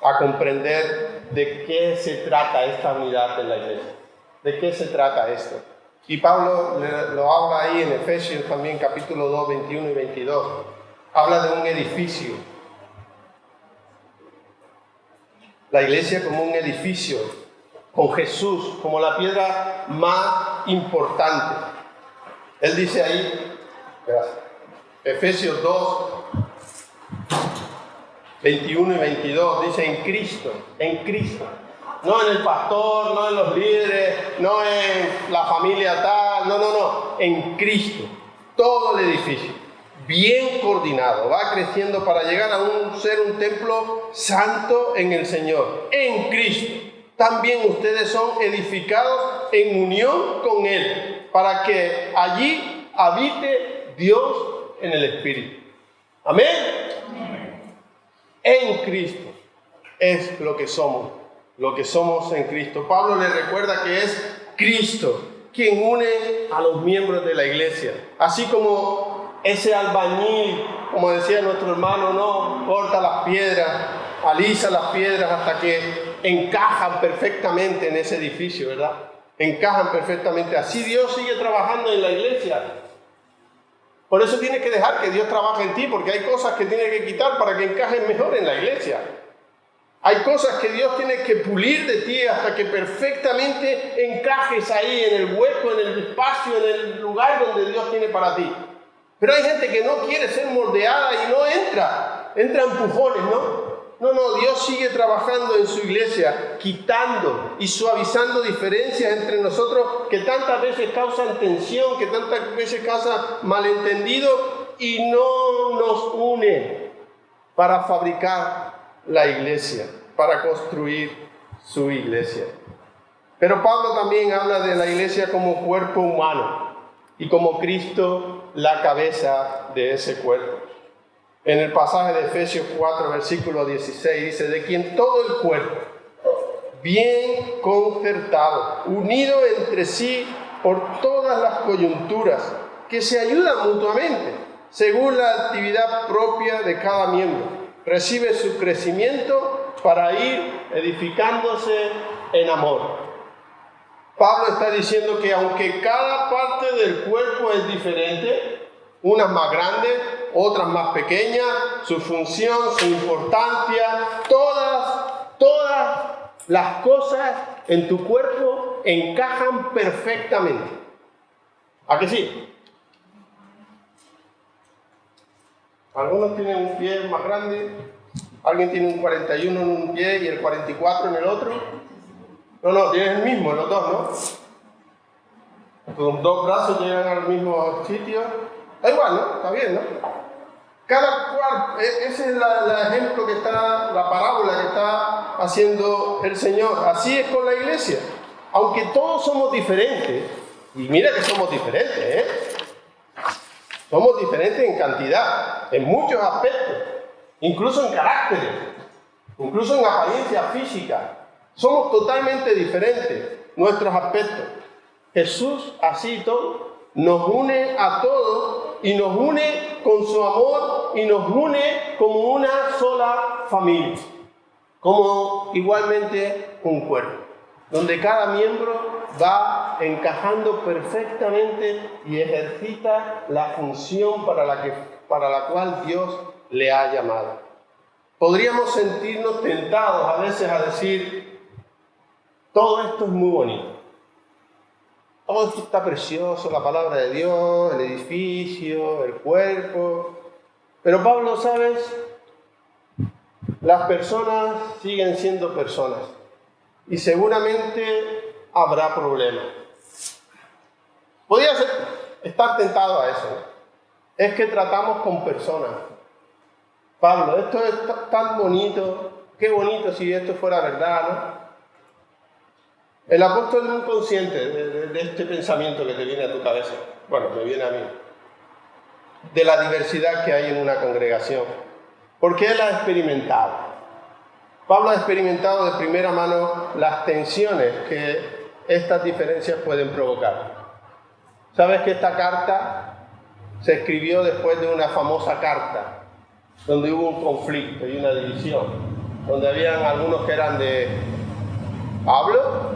a comprender de qué se trata esta unidad de la iglesia. ¿De qué se trata esto? Y Pablo lo habla ahí en Efesios también, capítulo 2, 21 y 22. Habla de un edificio. La iglesia como un edificio, con Jesús como la piedra más importante. Él dice ahí, Efesios 2, 21 y 22, dice en Cristo. No en el pastor, no en los líderes, no en la familia tal, no, en Cristo. Todo el edificio, bien coordinado, va creciendo para llegar a ser un templo santo en el Señor, en Cristo. También ustedes son edificados en unión con Él, para que allí habite Dios en el Espíritu. Amén. En Cristo es lo que somos en Cristo. Pablo le recuerda que es Cristo quien une a los miembros de la iglesia. Así como ese albañil, como decía nuestro hermano, no corta las piedras, alisa las piedras hasta que encajan perfectamente en ese edificio, ¿verdad? Encajan perfectamente. Así Dios sigue trabajando en la iglesia. Por eso tienes que dejar que Dios trabaje en ti, porque hay cosas que tienes que quitar para que encajen mejor en la iglesia. Hay cosas que Dios tiene que pulir de ti hasta que perfectamente encajes ahí en el hueco, en el espacio, en el lugar donde Dios tiene para ti. Pero hay gente que no quiere ser moldeada y no entra empujones, ¿no? No, Dios sigue trabajando en su iglesia, quitando y suavizando diferencias entre nosotros que tantas veces causan tensión, que tantas veces causan malentendido y no nos une para fabricar la iglesia, para construir su iglesia. Pero Pablo también habla de la iglesia como cuerpo humano y como Cristo la cabeza de ese cuerpo. En el pasaje de Efesios 4, versículo 16, dice: de quien todo el cuerpo, bien concertado, unido entre sí por todas las coyunturas, que se ayudan mutuamente, según la actividad propia de cada miembro, recibe su crecimiento para ir edificándose en amor. Pablo está diciendo que aunque cada parte del cuerpo es diferente, unas más grandes, otras más pequeñas, su función, su importancia, todas las cosas en tu cuerpo encajan perfectamente. ¿A que sí? Algunos tienen un pie más grande, alguien tiene un 41 en un pie y el 44 en el otro. No, tienes el mismo, los dos, ¿no? Los dos brazos llegan al mismo sitio. Da igual, ¿no? Está bien, ¿no? Cada cual, ese es el ejemplo que está, la parábola que está haciendo el Señor. Así es con la iglesia. Aunque todos somos diferentes, y mira que somos diferentes, ¿eh? Somos diferentes en cantidad, en muchos aspectos, incluso en caracteres, incluso en apariencia física. Somos totalmente diferentes nuestros aspectos. Jesús, así y todo, nos une a todos y nos une con su amor y nos une como una sola familia, como igualmente un cuerpo, donde cada miembro va encajando perfectamente y ejercita la función para la cual Dios le ha llamado. Podríamos sentirnos tentados a veces a decir: todo esto es muy bonito, todo esto está precioso, la palabra de Dios, el edificio, el cuerpo. Pero Pablo, ¿sabes? Las personas siguen siendo personas y seguramente habrá problemas. Podría estar tentado a eso. Es que tratamos con personas. Pablo, esto es tan bonito, qué bonito si esto fuera verdad, ¿no? El apóstol es muy consciente de este pensamiento que te viene a tu cabeza. Bueno, me viene a mí. De la diversidad que hay en una congregación. Porque él ha experimentado. Pablo ha experimentado de primera mano las tensiones que estas diferencias pueden provocar. ¿Sabes que esta carta se escribió después de una famosa carta, donde hubo un conflicto y una división, donde habían algunos que eran de Pablo,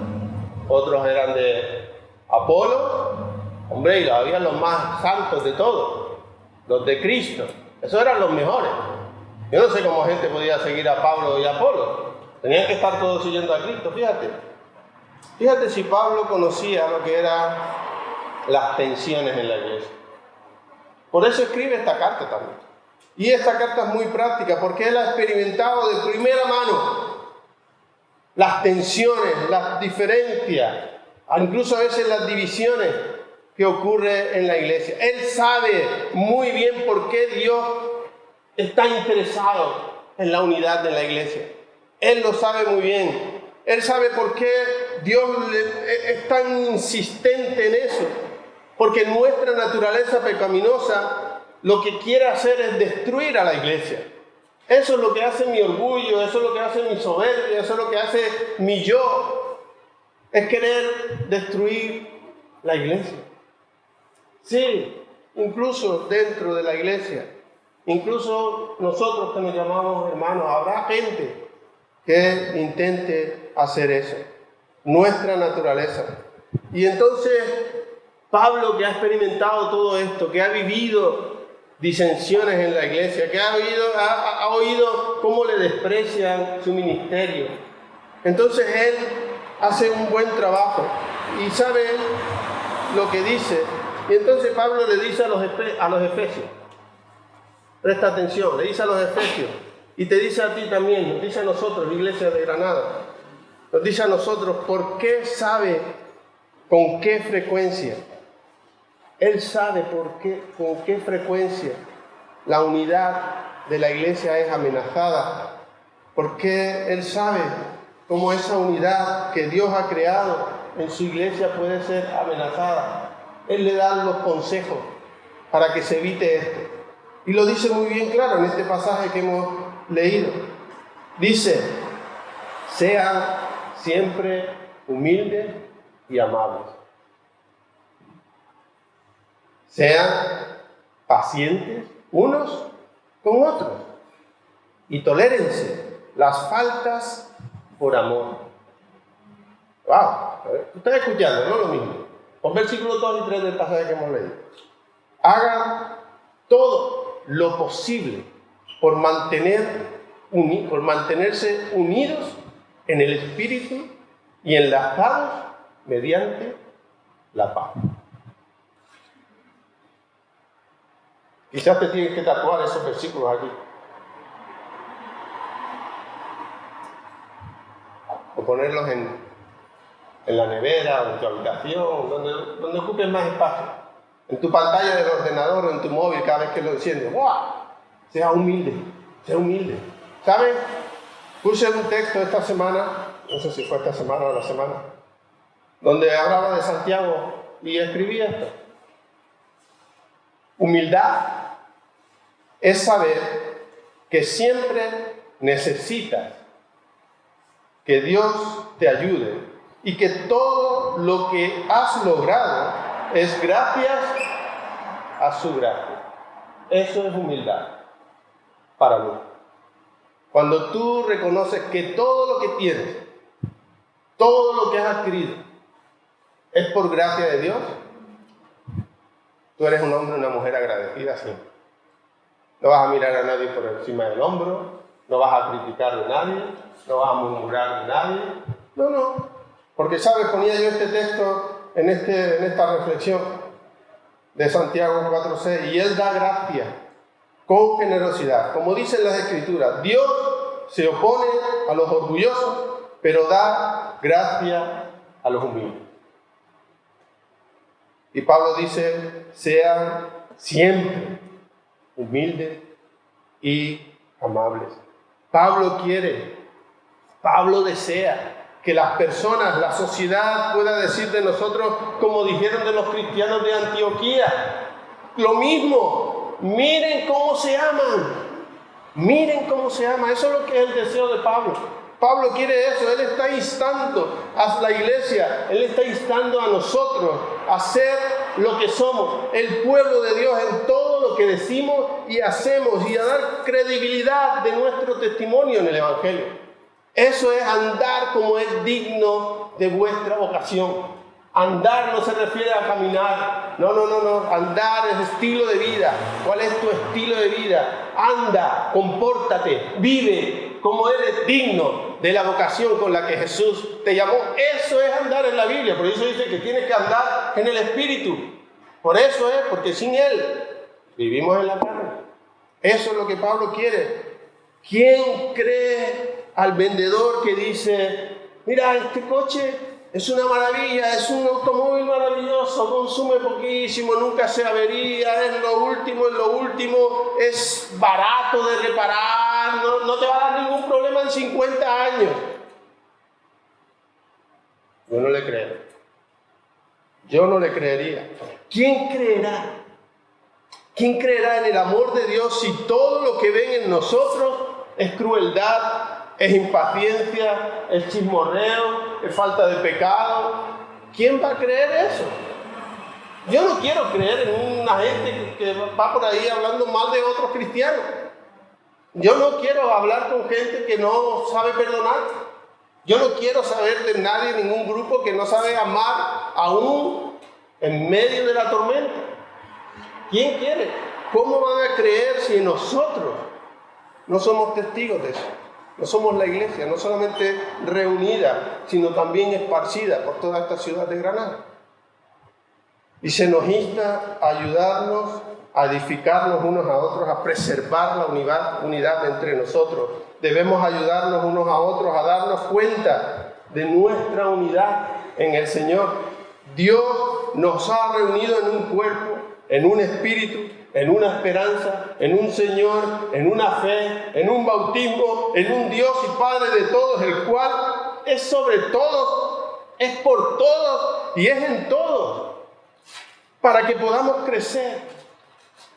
otros eran de Apolo, hombre, y habían los más santos de todos, los de Cristo, esos eran los mejores. Yo no sé cómo gente podía seguir a Pablo y a Apolo, tenían que estar todos siguiendo a Cristo, fíjate si Pablo conocía lo que eran las tensiones en la iglesia. Por eso escribe esta carta también. Y esta carta es muy práctica porque él ha experimentado de primera mano las tensiones, las diferencias, incluso a veces las divisiones que ocurren en la iglesia. Él sabe muy bien por qué Dios está interesado en la unidad de la iglesia. Él lo sabe muy bien. Él sabe por qué Dios es tan insistente en eso. Porque nuestra naturaleza pecaminosa lo que quiere hacer es destruir a la iglesia. Eso es lo que hace mi orgullo, eso es lo que hace mi soberbia, eso es lo que hace mi yo. Es querer destruir la iglesia. Sí, incluso dentro de la iglesia, incluso nosotros que nos llamamos hermanos, habrá gente que intente hacer eso. Nuestra naturaleza. Y entonces, Pablo, que ha experimentado todo esto, que ha vivido disensiones en la iglesia, que ha oído cómo le desprecian su ministerio. Entonces él hace un buen trabajo y sabe lo que dice. Y entonces Pablo le dice a los efesios, presta atención, le dice a los efesios, y te dice a ti también, nos dice a nosotros, la iglesia de Granada, nos dice a nosotros, ¿por qué sabe con qué frecuencia? Él sabe con qué frecuencia la unidad de la iglesia es amenazada porque Él sabe cómo esa unidad que Dios ha creado en su iglesia puede ser amenazada. Él le da los consejos para que se evite esto. Y lo dice muy bien claro en este pasaje que hemos leído. Dice, sean siempre humildes y amables. Sean pacientes unos con otros y tolérense las faltas por amor. ¡Wow! Tú estás escuchando, no lo mismo. Con versículos 2 y 3 del pasaje que hemos leído. Hagan todo lo posible por mantenerse unidos en el Espíritu y enlazados mediante la paz. Quizás te tienes que tatuar esos versículos aquí. O ponerlos en la nevera o en tu habitación, donde ocupes más espacio. En tu pantalla del ordenador o en tu móvil cada vez que lo enciendes. ¡Wow! Sea humilde, sea humilde. ¿Saben? Puse un texto esta semana, no sé si fue esta semana o la semana, donde hablaba de Santiago y escribí esto. Humildad es saber que siempre necesitas que Dios te ayude y que todo lo que has logrado es gracias a su gracia. Eso es humildad para mí. Cuando tú reconoces que todo lo que tienes, todo lo que has adquirido, es por gracia de Dios, tú eres un hombre o una mujer agradecida siempre. No vas a mirar a nadie por encima del hombro, no vas a criticar de nadie, no vas a murmurar de nadie. No. Porque, ¿sabes? Ponía yo este texto en esta reflexión de Santiago 4:6, y Él da gracia con generosidad. Como dicen las Escrituras, Dios se opone a los orgullosos, pero da gracia a los humildes. Y Pablo dice, sean siempre humildes y amables. Pablo desea que las personas, la sociedad pueda decir de nosotros, como dijeron de los cristianos de Antioquía, lo mismo, miren cómo se aman, eso es lo que es el deseo de Pablo. Pablo quiere eso, él está instando a la iglesia, él está instando a nosotros a ser lo que somos, el pueblo de Dios en todo lo que decimos y hacemos, y a dar credibilidad de nuestro testimonio en el Evangelio. Eso es andar como es digno de vuestra vocación. Andar no se refiere a caminar. No. Andar es estilo de vida. ¿Cuál es tu estilo de vida? Anda, compórtate, vive como eres digno de la vocación con la que Jesús te llamó. Eso es andar en la Biblia. Por eso dice que tienes que andar en el Espíritu. Por eso es, porque sin Él vivimos en la carne. Eso es lo que Pablo quiere. ¿Quién cree al vendedor que dice, mira, este coche es una maravilla, es un automóvil maravilloso, consume poquísimo, nunca se avería, es lo último, es barato de reparar, no te va a dar ningún problema en 50 años? Yo no le creo. Yo no le creería. ¿Quién creerá? ¿Quién creerá en el amor de Dios si todo lo que ven en nosotros es crueldad, es impaciencia, es chismorreo, es falta de pecado? ¿Quién va a creer eso? Yo no quiero creer en una gente que va por ahí hablando mal de otros cristianos. Yo no quiero hablar con gente que no sabe perdonar. Yo no quiero saber de nadie, ningún grupo que no sabe amar aún en medio de la tormenta. ¿Quién quiere? ¿Cómo van a creer si nosotros no somos testigos de eso? No somos la iglesia, no solamente reunida, sino también esparcida por toda esta ciudad de Granada. Y se nos insta a ayudarnos, a edificarnos unos a otros, a preservar la unidad entre nosotros. Debemos ayudarnos unos a otros a darnos cuenta de nuestra unidad en el Señor. Dios nos ha reunido en un cuerpo, en un espíritu, en una esperanza, en un Señor, en una fe, en un bautismo, en un Dios y Padre de todos, el cual es sobre todos, es por todos y es en todos, para que podamos crecer,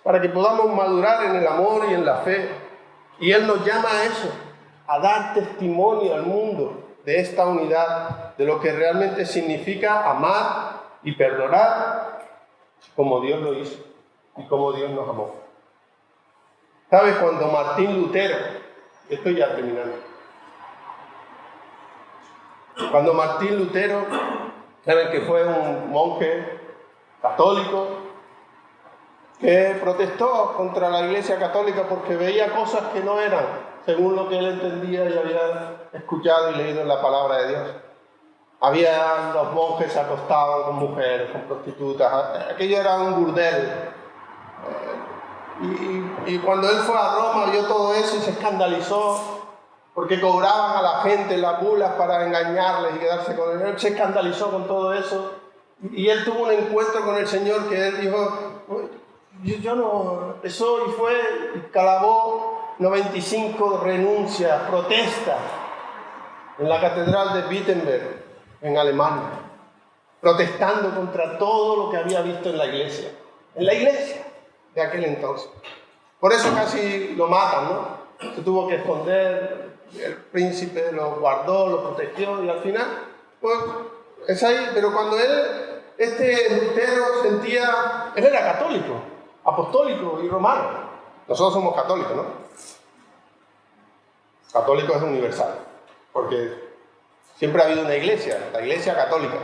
para que podamos madurar en el amor y en la fe. Y Él nos llama a eso, a dar testimonio al mundo de esta unidad, de lo que realmente significa amar y perdonar como Dios lo hizo y como Dios nos amó. ¿Sabes? Cuando Martín Lutero, estoy ya terminando, cuando Martín Lutero, saben que fue un monje católico que protestó contra la Iglesia Católica porque veía cosas que no eran según lo que él entendía y había escuchado y leído en la palabra de Dios. Los monjes se acostaban con mujeres, con prostitutas, aquello era un burdel. Y cuando él fue a Roma vio todo eso y se escandalizó porque cobraban a la gente las bulas para engañarles y quedarse con él. Él se escandalizó con todo eso y él tuvo un encuentro con el Señor que él dijo, yo no, eso, y fue y clavó 95 renuncias, protestas en la catedral de Wittenberg, en Alemania, protestando contra todo lo que había visto en la iglesia de aquel entonces. Por eso casi lo matan, ¿no? Se tuvo que esconder, el príncipe lo guardó, lo protegió y al final, pues es ahí. Pero cuando Lutero sentía, él era católico, apostólico y romano. Nosotros somos católicos, ¿no? Católico es universal, porque siempre ha habido una iglesia, la iglesia católica.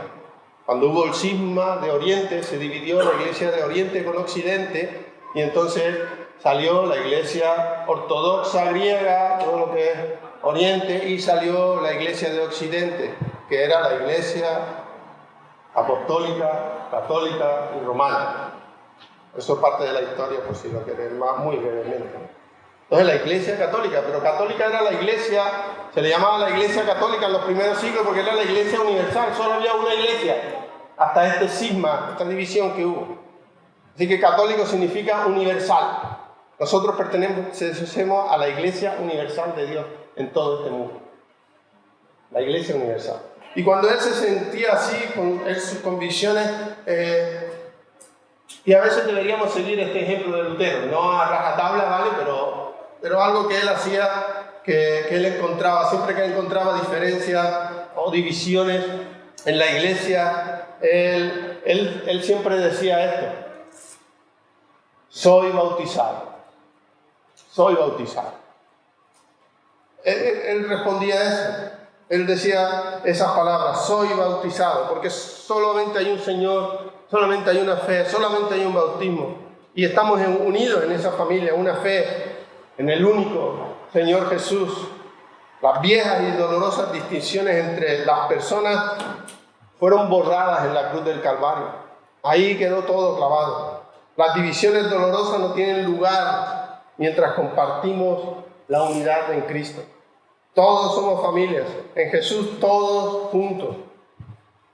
Cuando hubo el cisma de Oriente, se dividió la iglesia de Oriente con Occidente, y entonces salió la iglesia ortodoxa griega, todo lo que es Oriente, y salió la iglesia de Occidente, que era la iglesia apostólica, católica y romana. Eso es parte de la historia, por si lo queréis más, muy brevemente. Entonces la iglesia católica, pero católica era la iglesia, se le llamaba la iglesia católica en los primeros siglos porque era la iglesia universal, solo había una iglesia, hasta este cisma, esta división que hubo. Así que católico significa universal. Nosotros pertenecemos a la iglesia universal de Dios en todo este mundo. La iglesia universal. Y cuando él se sentía así, con sus convicciones, y a veces deberíamos seguir este ejemplo de Lutero, no a rajatabla, ¿vale? Pero algo que él hacía, que él encontraba, siempre que encontraba diferencias o divisiones en la iglesia, él siempre decía esto: soy bautizado, soy bautizado. Él respondía eso, él decía esas palabras, soy bautizado, porque solamente hay un Señor, solamente hay una fe, solamente hay un bautismo, y estamos unidos en esa familia, una fe en el único Señor Jesús. Las viejas y dolorosas distinciones entre las personas fueron borradas en la cruz del Calvario. Ahí quedó todo clavado. Las divisiones dolorosas no tienen lugar mientras compartimos la unidad en Cristo. Todos somos familias, en Jesús todos juntos.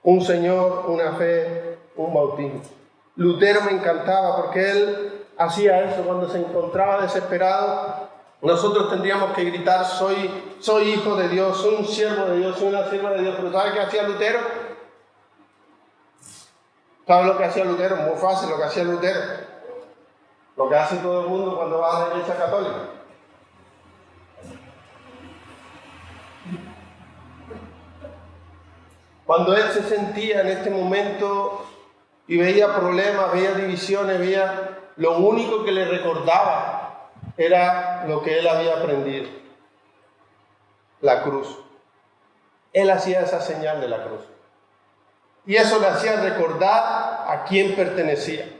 Un Señor, una fe, un bautismo. Lutero me encantaba porque él hacía eso cuando se encontraba desesperado. Nosotros tendríamos que gritar, soy hijo de Dios, soy un siervo de Dios, soy una sierva de Dios. Pero ¿sabes qué hacía Lutero? ¿Sabes lo que hacía Lutero? Muy fácil lo que hacía Lutero. Lo que hace todo el mundo cuando va a la iglesia católica. Cuando él se sentía en este momento y veía problemas, veía divisiones, veía, lo único que le recordaba era lo que él había aprendido: la cruz. Él hacía esa señal de la cruz. Y eso le hacía recordar a quién pertenecía.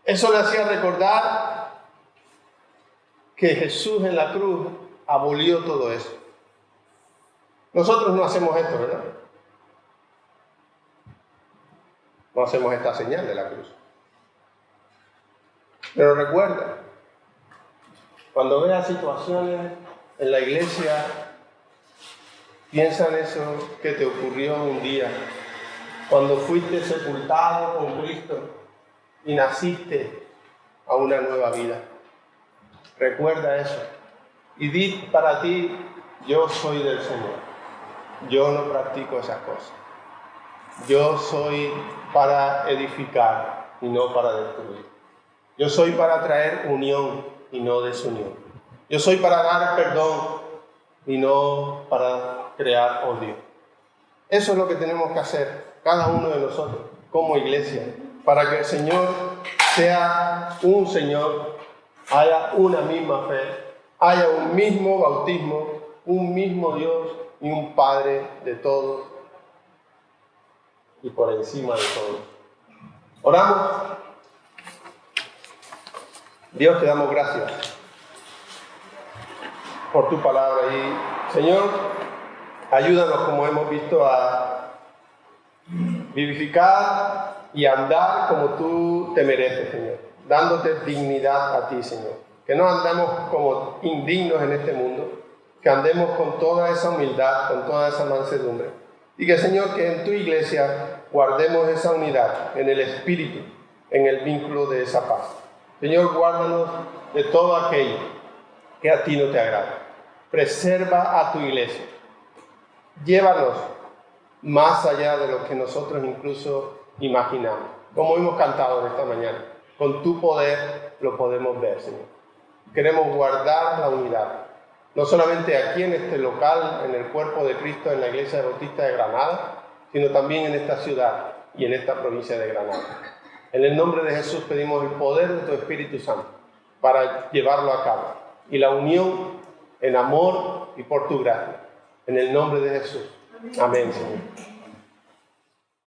Eso le hacía recordar que Jesús en la cruz abolió todo eso. Nosotros no hacemos esto, ¿verdad? No hacemos esta señal de la cruz. Pero recuerda, cuando veas situaciones en la iglesia, piensa en eso que te ocurrió un día, cuando fuiste sepultado con Cristo y naciste a a una nueva vida. Recuerda eso. Y di para ti, yo soy del Señor. Yo no practico esas cosas. Yo soy para edificar y no para destruir. Yo soy para traer unión y no desunión. Yo soy para dar perdón y no para crear odio. Eso es lo que tenemos que hacer, cada uno de nosotros, como iglesia, para que el Señor sea un Señor, haya una misma fe, haya un mismo bautismo, un mismo Dios y un Padre de todos y por encima de todo. Oramos. Dios, te damos gracias por tu palabra y, Señor, ayúdanos, como hemos visto, a vivificar y andar como tú te mereces, Señor, dándote dignidad a ti, Señor. Que no andemos como indignos en este mundo, que andemos con toda esa humildad, con toda esa mansedumbre. Y que, Señor, que en tu iglesia guardemos esa unidad en el espíritu, en el vínculo de esa paz. Señor, guárdanos de todo aquello que a ti no te agrada. Preserva a tu iglesia. Llévanos más allá de lo que nosotros incluso imaginamos. Como hemos cantado en esta mañana, con tu poder lo podemos ver, Señor. Queremos guardar la unidad, no solamente aquí en este local, en el cuerpo de Cristo, en la Iglesia Bautista de Granada, sino también en esta ciudad y en esta provincia de Granada. En el nombre de Jesús pedimos el poder de tu Espíritu Santo para llevarlo a cabo y la unión en amor y por tu gracia. En el nombre de Jesús. Amén, Señor.